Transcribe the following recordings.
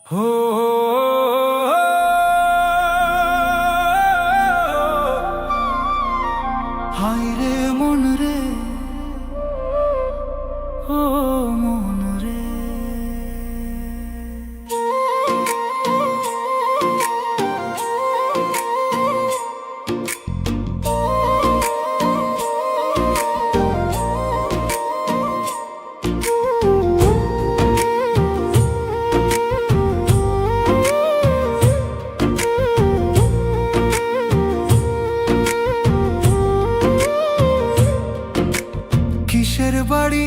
হো হায় রে মন রে, ও মন রে। কিসের বাড়ি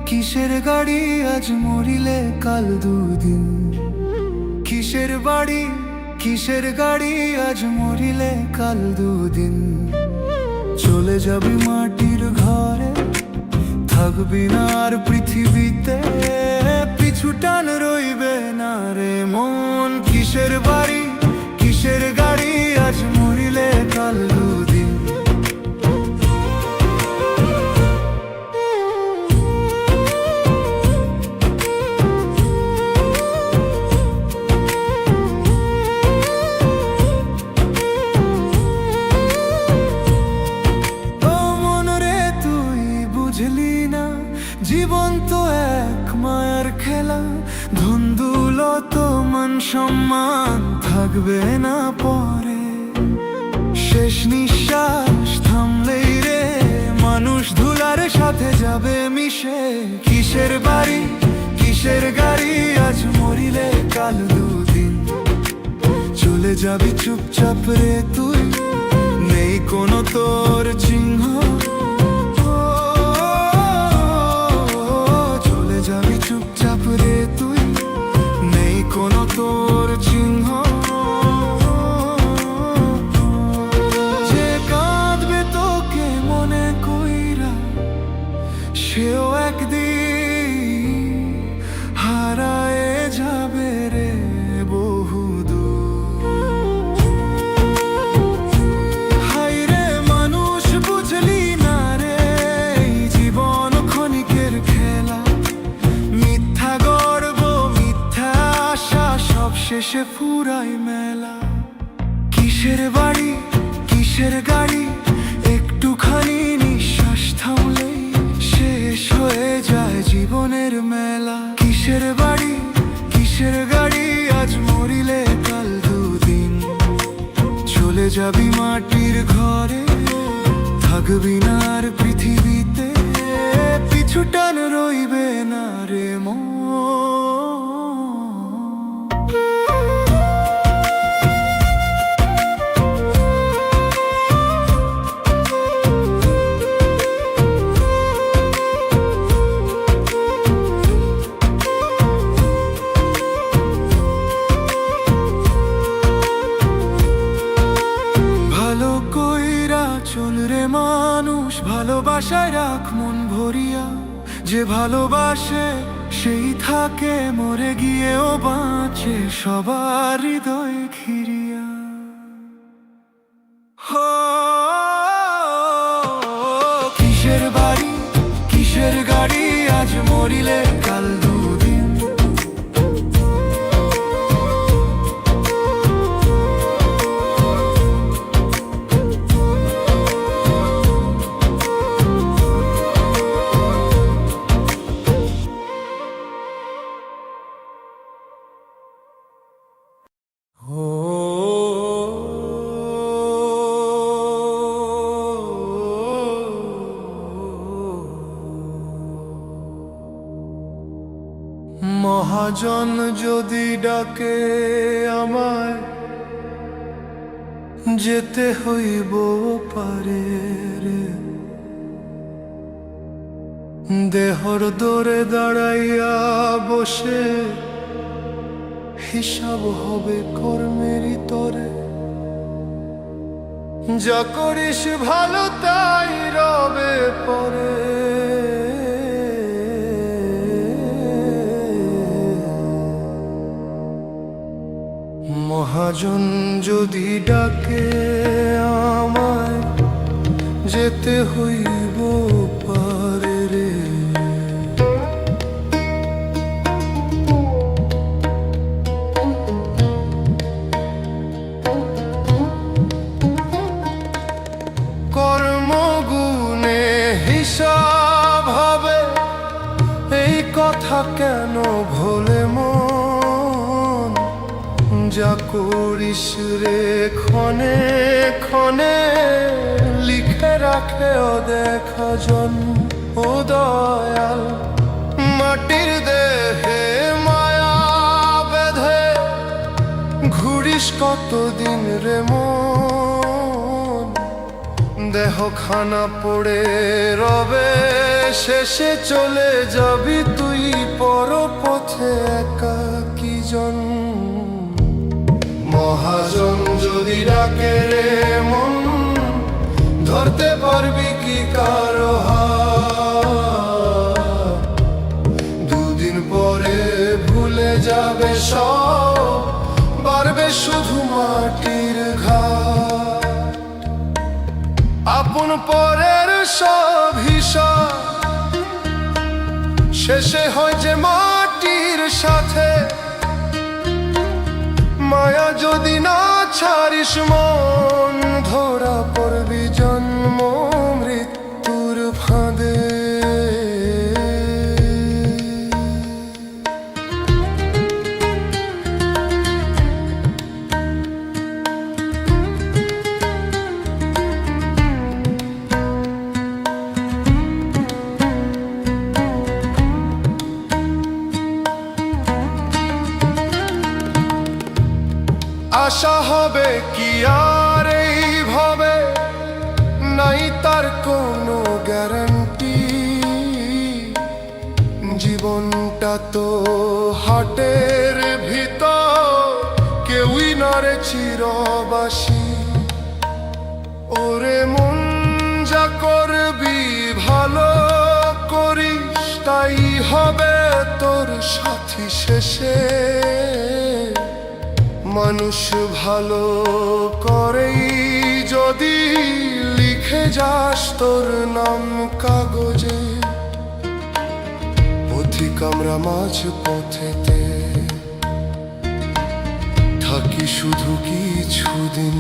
কিসের গাড়ি, আজ মরিলে কাল দুদিন। কিসের বাড়ি কিসের গাড়ি, আজ মরিলে কাল দুদিন। চলে যাবি মাটির ঘরে, থাকবি না আর পৃথিবীতে। পিছু টান রইবে না রে মন। কিসের বাড়ি কিসের গাড়ি, আজ মরিলে কাল দুদিন। জীবন তো এক মায়ার খেলা, ধুন্দুলত মান সম্মান থাকবে না পরে। শেষ নিঃশ্বাস থামলেই রে মানুষ ধুলার সাথে যাবে মিশে। কিসের বাড়ি কিসের গাড়ি, আজ মরিলে কাল দুদিন। চলে যাবি চুপচাপ রে তুই, নেই কোনো তোর চিহ্ন। চুপচাপ রে তুই, নেই কোনো তোর চিহ্ন। যে কাঁদবে তোকে মনে কইরা, সেও একদিন হারায়ে যাবে রে বহুদূর। হায় রে মানুষ বুঝলি না রে, জীবন ক্ষণিকের খেলা। শেষে ফুরাই মেলা। কিসের বাড়ি কিসের গাড়ি, একটুখানি নিঃশ্বাস থামলেই শেষ হয়ে যায় জীবনের মেলা। কিসের বাড়ি কিসের গাড়ি, আজ মরিলে কাল দুদিন। চলে যাবি মাটির ঘরে, থাকবি না আর পৃথিবীতে। পিছু টান রইবে না রে মন। চল রে মানুষ, ভালোবাসায় রাখ মন ভরিয়া। যে ভালোবাসে সেই থাকে, মরে গিয়েও বাঁচে সবার হৃদয় ঘিরিয়া। কিসের বাড়ি কিসের গাড়ি, আজ মরিলে কাল দুদিন। মহাজন যদি ডাকে আমায়, যেতে হইব পারে রে। দেহর দরে দাঁড়াইয়া বসে হিসাব হবে কর্মেরই তরে। যা করিস ভালো তাই রবে পরে। মহাজন যদি ডাকে আমায়, যেতে হইব পারে রে। কথা কেন ভোলে মন, যা করিস রে ক্ষণে ক্ষণে লিখে রাখে অদেখা জন। ও দয়াল, মাটির দেহে মায়া বেঁধে ঘুরিস কতদিন রে মন, দেহ খানা পড়ে রবে শেষে চলে যাবি তুই পরপথে একাকী জন। মহাজন যদি ডাকে রে মন, ধরতে পারবি কি কারো হাত? দুদিন পরে ভুলে যাবে সব, বাড়বে শুধু মাটির ঘাট। আপন পরের সব হিসাব শেষে হয় যে মাটির সাথে। মায়া যদি না ছাড়িস মন, ধরা পড়বি জন্ম মৃত্যুর ফাঁদে। আশা হবে কি আর এইভাবে, নাই তার কোনো গ্যারান্টি। জীবনটা তো হাটের ভিতর, কেউই না রে চিরবাসী। ওরে মন, যা করবি ভালো করিস, তাই হবে তোর সাথী শেষে। মানুষ ভালো করেই যদি লিখে যাস তোর নাম কাগজে, পথিক আমরা মাঝ পথেতে থাকি শুধু কিছুদিন।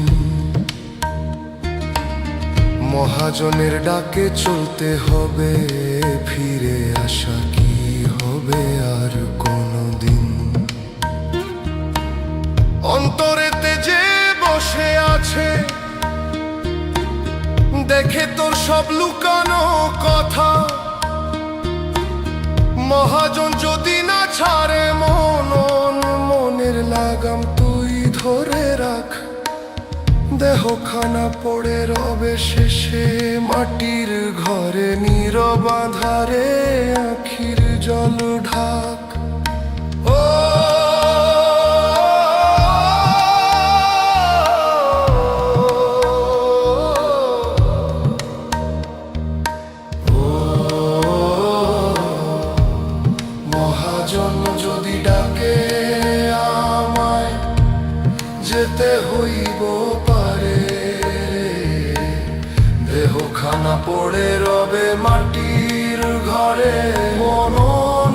মহাজনের ডাকে চলতে হবে, ফিরে আসা কি হবে আর কোনদিন? অন্তরেতে যে বসে আছে, দেখে তোর সব লুকানো কথা। মহাজন যদি না ছাড়ে মন, মনের লাগাম তুই ধরে রাখ। দেহ খানা পড়ে রবে শেষে মাটির ঘরে, নীরব আঁধারে আখির জল ঢাক। ও যদি ডাকে আমায়, যেতে হইব পারে। দেহ খানা পড়ে রবে মাটির ঘরে, মন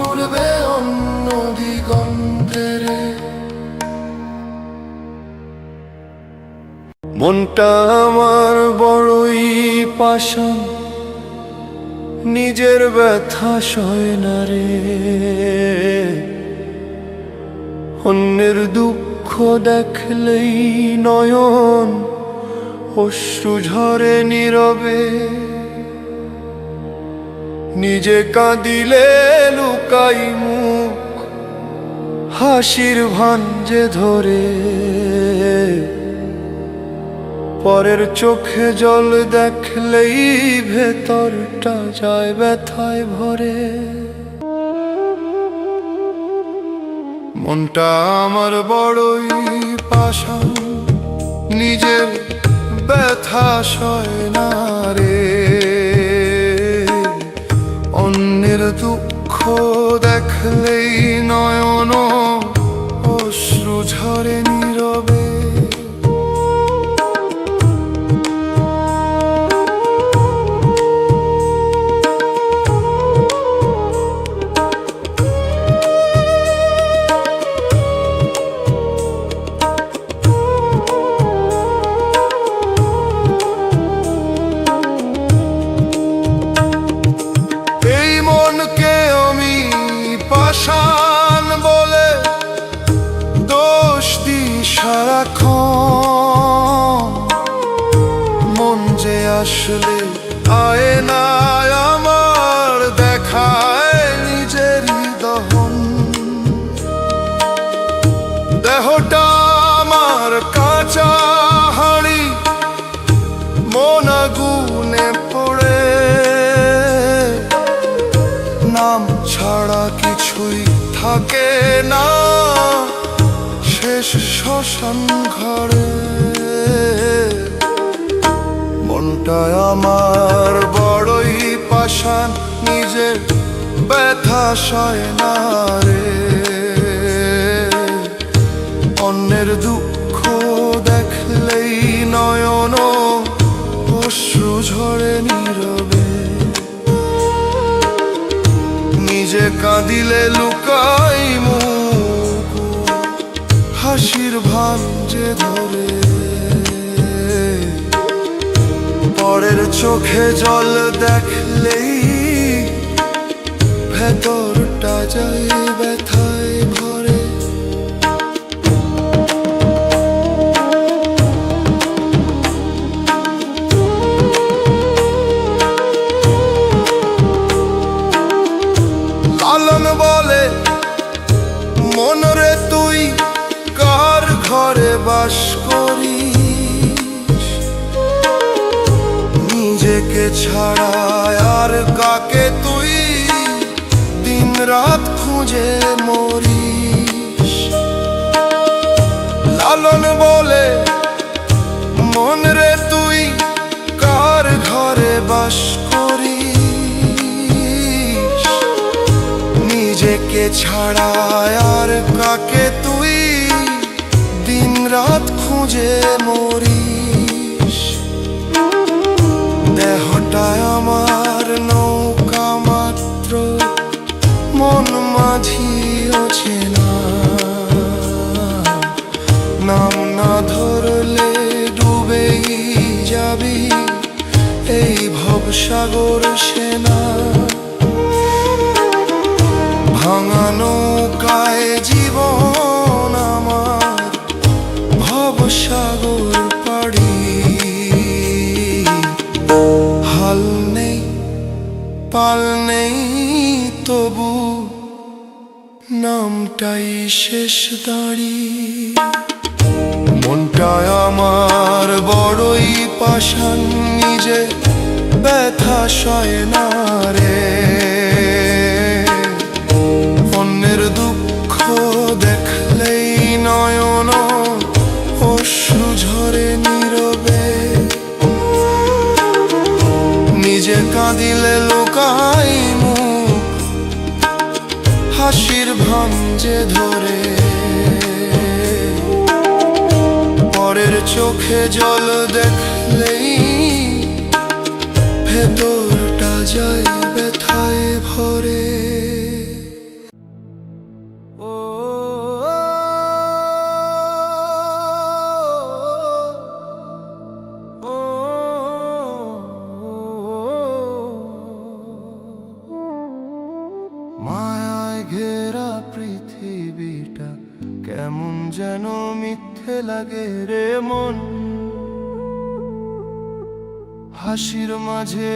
উড়বে অন্য দিগন্তেরে। মনটা আমার বড়ই পাষাণ, নিজের ব্যথা সয় না রে। অন্যের দুঃখ দেখলেই নয়ন অশ্রু ঝরে নীরবে। নিজে কাঁদিলে লুকাই মুখ, হাসির ভান যে ধরে। পরের চোখে জল দেখলেই ভেতরটা যায় ব্যথায় ভরে। মনটা আমার বড়ই পাষাণ, নিজের ব্যথা সয় না রে। অন্যের দুঃখ দেখলেই নয়ন অশ্রু ঝরে নীরবে। আসলে আয়নায় আমার দেখায় নিজেরই দহন। দেহটা আমার কাঁচা হাঁড়ি, মন আগুনে পড়ে, নাম ছাড়া কিছুই থাকে না শেষ শ্মশান ঘরে। মনটা আমার বড়ই পাষাণ, নিজের ব্যথা সয় না রে। অন্যের দুঃখ দেখলেই নয়ন অশ্রু ঝরে নীরবে। নিজে কাঁদিলে লুকাই মুখ, হাসির ভান যে ধরে। পরের চোখে জল দেখলেই ভেতরটা যায় ব্যথায় ভরে। লালন বলে, মন রে তুই কার ঘরে বাস করিস, নিজেকে ছাড়া আর কাকে তুই দিন রাত খুঁজে মরিস। লালন বলে, মন রে তুই কার ঘরে বাস করিস, নিজেকে ছাড়া আর কাকে তুই দিন রাত খুঁজে মরিস। দেহটায় আমার নৌকা মাত্র, মন মাঝিও চেনা। নাম না ধরলে ডুবেই যাবি এই ভবসাগর সেনা। ভাঙা নৌকায় জীবন আমার ভবসাগর পাড়ি। হাল নেই পাল নেই তবু নামটাই শেষ দাঁড়ি। মনটায় আমার বড়ই পাষাণ, নিজে ব্যথা সয় না রে। অন্যের দুঃখ দেখলেই নয়ন অশ্রু ঝরে নীরবে। নিজে কাঁদিলে লুকাই মুখ, হাসির ভান যে ধরে। পরের চোখে জল দেখলেই ভেতরটা যায় ব্যথায় ভরে। মায়ায় ঘেরা পৃথিবীটা কেমন যেন মিথ্যে লাগে রে মন। হাসির মাঝে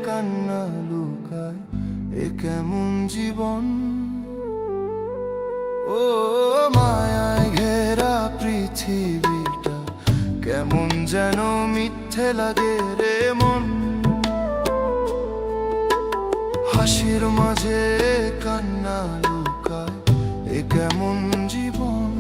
কান্না লুকায়, এ কেমন জীবন। ও মায়ায় ঘেরা পৃথিবীটা কেমন যেন মিথ্যে লাগে রে মন। হাসির মাঝে কান্না লুকায়, এ কেমন জীবন।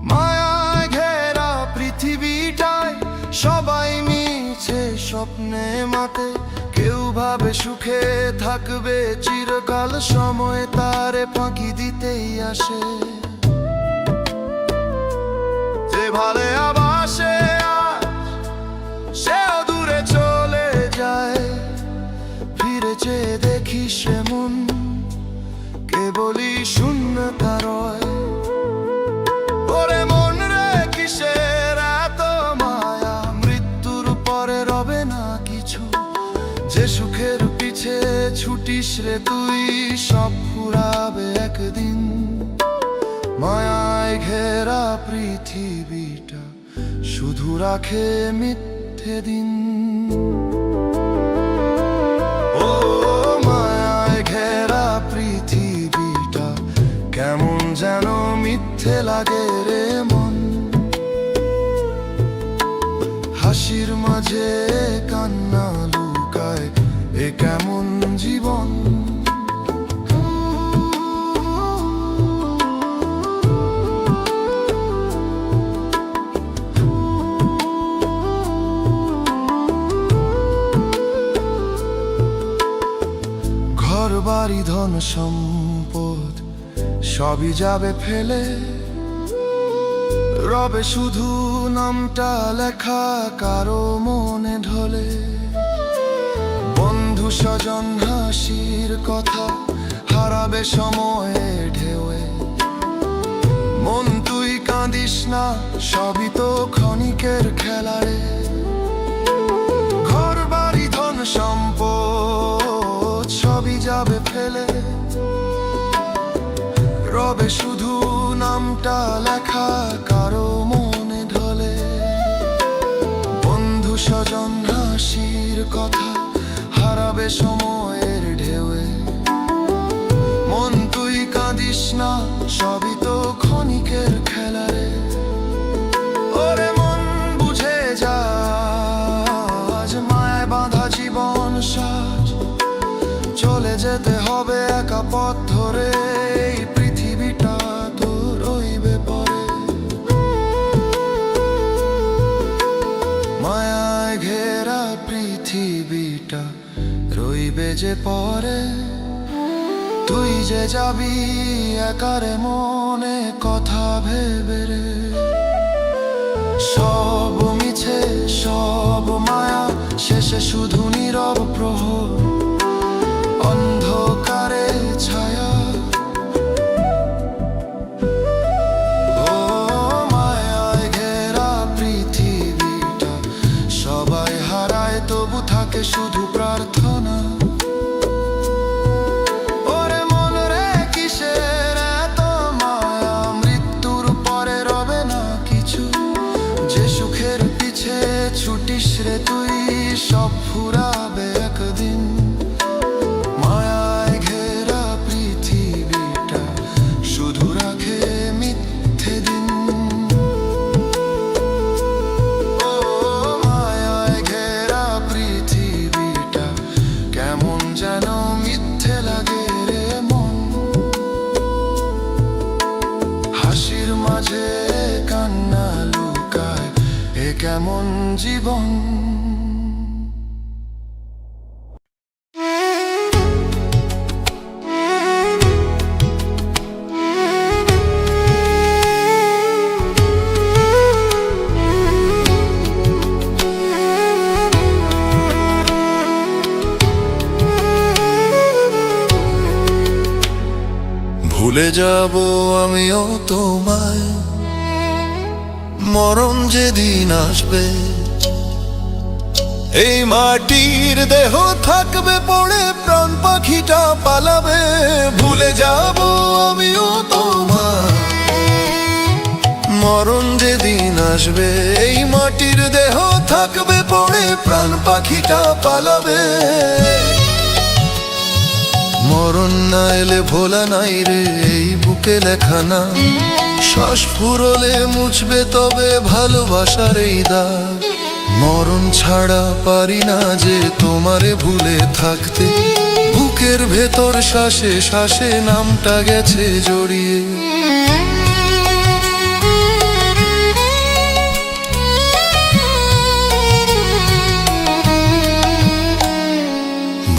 মায়ায় ঘেরা পৃথিবীটায় সবাই মিছে স্বপ্নে মাতে। কেউ ভাবে সুখে থাকবে চিরকাল, সময় তারে ফাঁকি দিতেই আসে। যে ভালে আবাসে সেও দূরে চলে যায়, ফিরে চেয়ে দেখি সে মন কেবলই শূন্যতা রয়। ওরে মন রে কিসের এত মায়া, মৃত্যুর পরে রবে না কিছু। যে সুখের পিছে ছুটিস রে তুই, সব ফুরাবে একদিন। মায়ায় ঘেরা পৃথিবীটা রাখে মিথ্যে দিন। ও মায়ায় ঘেরা পৃথিবীটা কেমন যেন মিথ্যে লাগে রে মন। হাসির মাঝে কান্না লুকায়, এ কেমন জীবন। ঘর বাড়ি ধন সম্পদ সবই যাবে ফেলে, রবে শুধু নামটা লেখা কারো মনে ঢলে। বন্ধু স্বজন হাসির কথা হারাবে সময়ে ঢেউয়ে। মন তুই কাঁদিস না, সবই তো ক্ষণিকের খেলারে। ঘর বাড়ি ধন সম্পদ সবই যাবে ফেলে, রবে শুধু নামটা লেখা কারো মনে ঢলে। বন্ধু স্বজন হাসির কথা হারাবে সময়ের ঢেউয়ে। মন তুই কাঁদিস না, সবই তো ক্ষণিকের খেলারে। ওরে মন বুঝে যা, আজ মায়ায় বাঁধা জীবন সাজ। চলে যেতে হবে একা পথ ধরে, এই পৃথিবীটা তো রইবে পরে। মায়ায় ঘেরা পৃথিবীটা রইবে যে পরে। তুই যে যাবি একারে মনে কথা ভেবে রে। সব মিছে সব মায়া, শেষে শুধু নীরব প্রহর, অন্ধকারে ছায়া। ও মায়ায় ঘেরা পৃথিবীটা সবাই হারায়, তবু থাকে শুধু প্রার্থনা। ওরে মন রে কিসের এত মায়া, মৃত্যুর পরে রবে না কিছু। যে সুখের পিছে ছুটিস রে তুই, সব ফুরাবে একদিন। মায়ায় ঘেরা পৃথিবীটা শুধু রাখে মিথ্যে দিন। ও মায়ায় ঘেরা পৃথিবীটা কেমন যেন মিথ্যে লাগে রে মন। হাসির মাঝে কান্না লুকায়, এ কেমন জীবন। ভুলে যাব আমিও তোমায়, মরণ যেদিন আসবে। এই মাটির দেহ থাকবে পড়ে, প্রাণ পাখিটা পালাবে। ভুলে যাব আমিও তোমায়, মরণ যেদিন আসবে। এই মাটির দেহ থাকবে পড়ে, প্রাণ পাখিটা পালাবে। মরণ না এলে ভোলা নাই রে এই বুকে লেখা না। শ্বাস ফুরলে মুছবে তবে ভালোবাসার এই দাগ। মরণ ছাড়া পারি না যে তোমারে ভুলে থাকতে। বুকের ভেতর শ্বাসে শ্বাসে নামটা গেছে জড়িয়ে।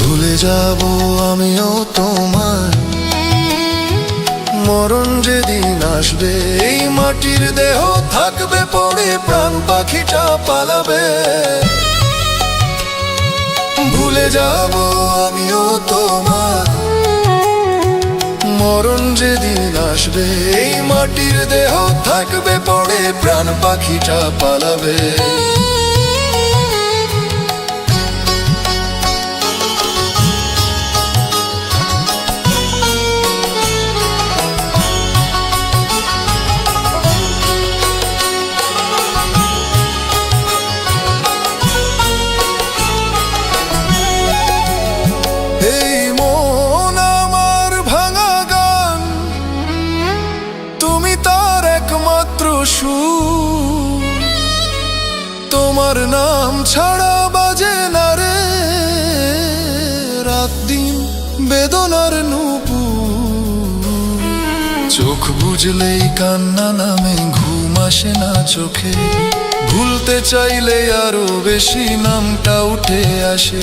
ভুলে যাব আমিও তোমায়, মরণ যেদিন আসবে। এই মাটির দেহ থাকবে পড়ে, প্রাণ পাখিটা পালাবে। ভুলে যাব আমিও তোমায়, মরণ যেদিন আসবে। এই মাটির দেহ থাকবে পড়ে, প্রাণ পাখিটা পালাবে। ছাড়া বাজে না রে রাত দিন বেদনার নূপুর। চোখ বুঝলেই কান্না নামে, ঘুম আসে না চোখে, ভুলতে চাইলে আরো বেশি নামটা উঠে আসে।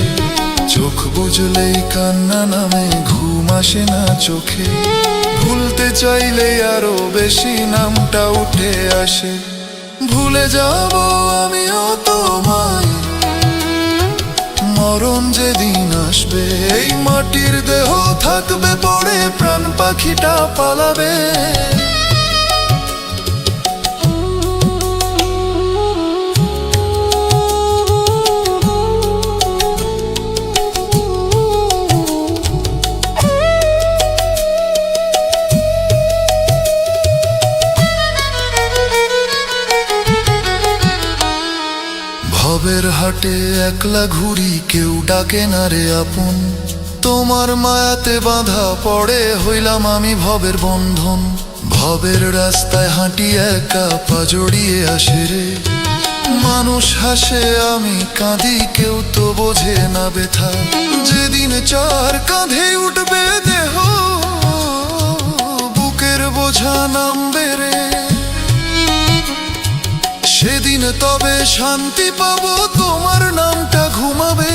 চোখ বুঝলেই কান্না নামে, ঘুম আসে না চোখে, ভুলতে চাইলে আরো বেশি নামটা উঠে আসে। ভুলে যাব আমিও তোমায়, মরণ যেদিন আসবে এই মাটির দেহ থাকবে পড়ে, প্রাণ পাখিটা পালাবে। ভবের হাটে একলা ঘুরি, কেউ ডাকে না রে আপন। তোমার মায়াতে বাঁধা পড়ে হইলাম আমি ভবের বন্ধন। ভবের রাস্তায় হাঁটি একা, পা জড়িয়ে আসে রে মানুষ হাসে, আমি কাঁদি, কেউ তো বোঝে না ব্যথা। যেদিন চার কাঁধে উঠবে দেহ, বুকের বোঝা নামবে রে, সেদিন তবে শান্তি পাবো, তোমার নামটা ঘুমাবে।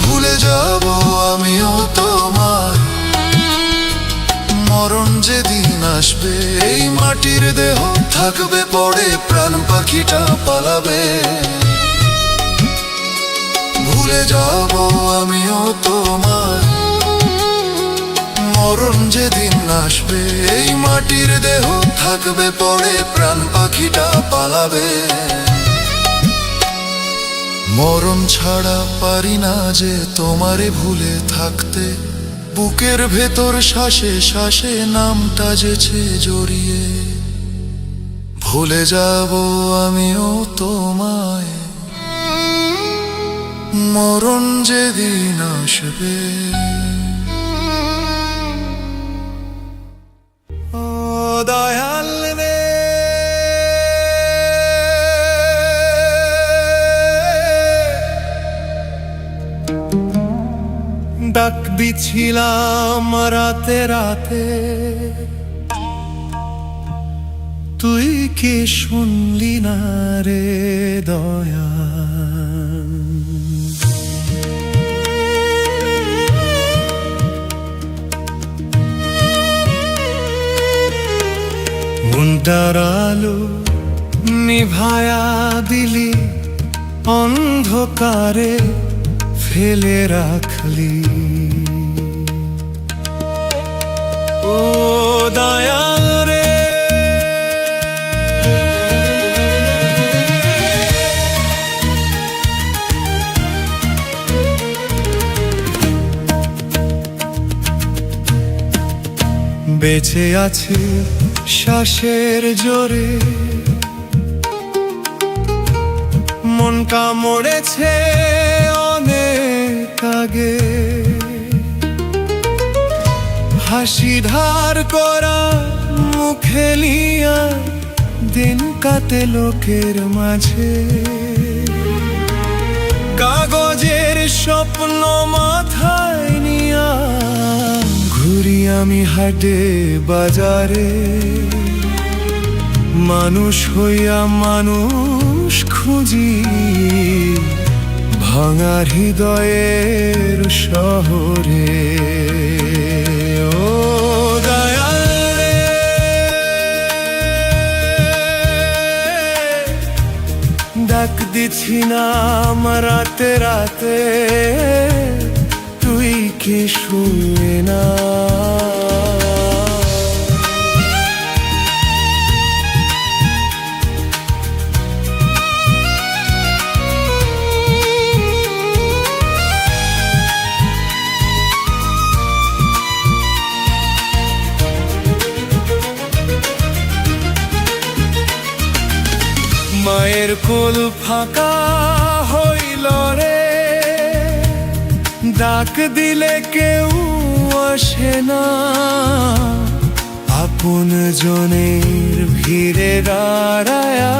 ভুলে যাব আমিও তোমার, মরণ যেদিন আসবে এই মাটির দেহ থাকবে পড়ে, প্রাণ পাখিটা পালাবে। ভুলে যাব আমিও তোমার, মরণ যেদিন আসবে এই মাটির দেহ থাকবে পড়ে, প্রাণ পাখিটা পালাবে। মরণ ছাড়া পারি না যে তোমারে ভুলে থাকতে, বুকের ভেতর শ্বাসে শ্বাসে নামটা যেছে জড়িয়ে। ভুলে যাব আমিও তোমায়, মরণ যেদিন আসবে। দয়াল রে ডাক দিছিলাম রাতে রাতে, তুই কি শুনলি না রে দয়াল। মনটার আলো নিভায়া দিলি, অন্ধকারে ফেলে রাখলি। ও দয়াল রে বেঁচে আছে শ্বাসের জোরে, মন কামড়েছে অনেক আগে। হাসি ধার করা মুখে নিয়া দিন কাটে লোকের মাঝে, কাগজের স্বপ্ন মাথায় নিয়া ঘুরি আমি হাটে বাজারে। মানুষ হইয়া মানুষ খুঁজি, ভাঙা হৃদয়ের শহরে। ও দয়াল রে ডাক দিছি নাম রাতে রাতে, তুই কি শুনলি না। মায়ের কোল ফাঁকা হইল রে, ডাক দিলে কেউ আসে না। আপন জনের ভিড়ে দাঁড়ায়া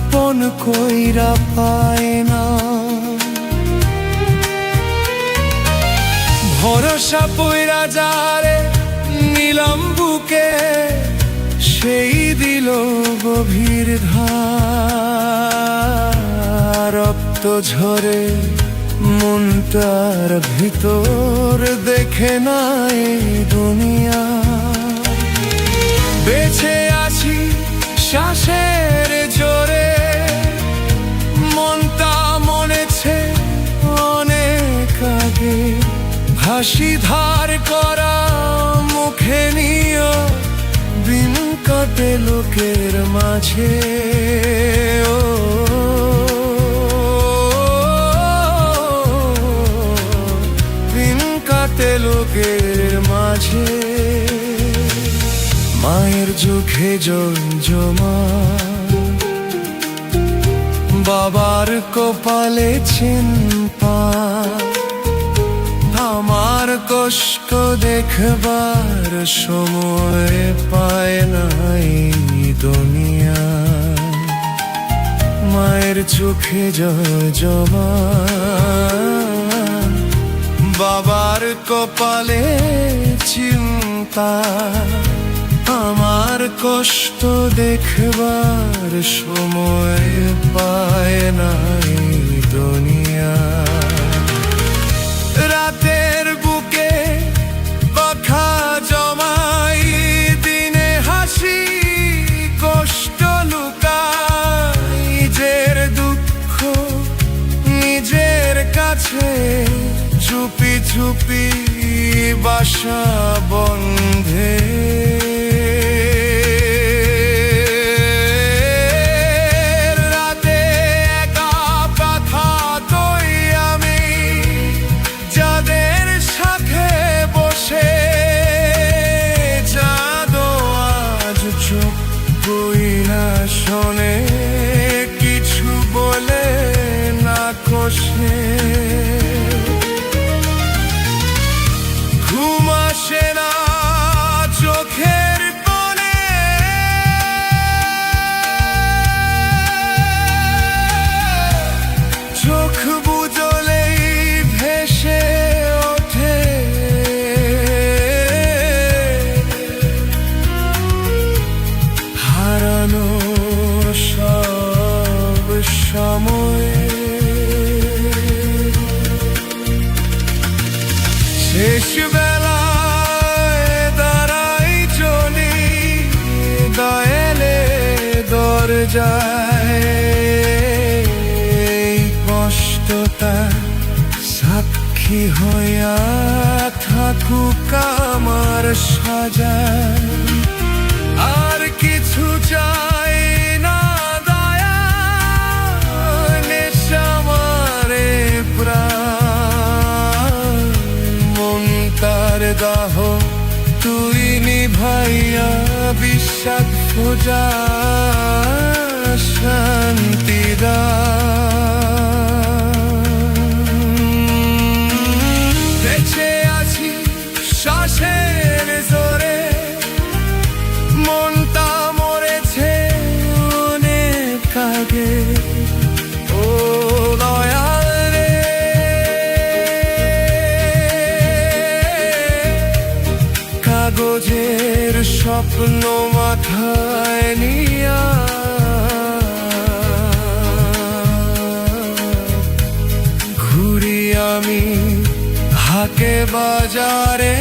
আপন কইরা পায় না। ভরসা পইরা যারে নিলাম বুকে, সেই দিল গভীর ধার। রক্ত ঝরে মনটার ভিতর, দেখে না এই দুনিয়া। বেঁচে আছি শ্বাসের জোরে, মনটা মনেছে অনেক আগে। হাসি ধার করা মুখে নিয়ে দিন কাটে লোকের মাঝে। ও দিন কাটে লোকের মাঝে। মায়ের চোখে জল জমা, বাবার কপালে চিন্তা। আমার কষ্ট দেখবার সময় পায় নাই দুনিয়া। মায়ের চোখে জল জমা, বাবার কপালে চিন্তা। আমার কষ্ট দেখবার সময় পায় নাই দুনিয়া। রাতের বুকে পাখা জমাই, দিনে হাসি কষ্ট লুকাই। নিজের দুঃখ নিজের কাছে চুপি চুপি বাসা বন্ধে। শোনে কিছু বলে না কষে, ঘুম আসে না চোখের কোণে। চোখ বুজলেই ভেসে ওঠে হারানো সব সময়। শেষ বেলায় দাঁড়াই চলি দয়ালে দরজায়। এই কষ্টটা সাক্ষী হইয়া থাকুক আমার সাজায়। আর কিছু চাই না দয়া, নেশামারে প্রাণ। মন তার দাহ তুই নিভাইয়া, বিশ্বাস খোঁজা শান্তি দা। বেঁচে আছি শ্বাসের জোরে, মনটা মরেছে অনেক আগে। ও দয়াল রে, কাগজের স্বপ্ন মাথায় নিয়া, ঘুরি আমি হাকে বাজারে।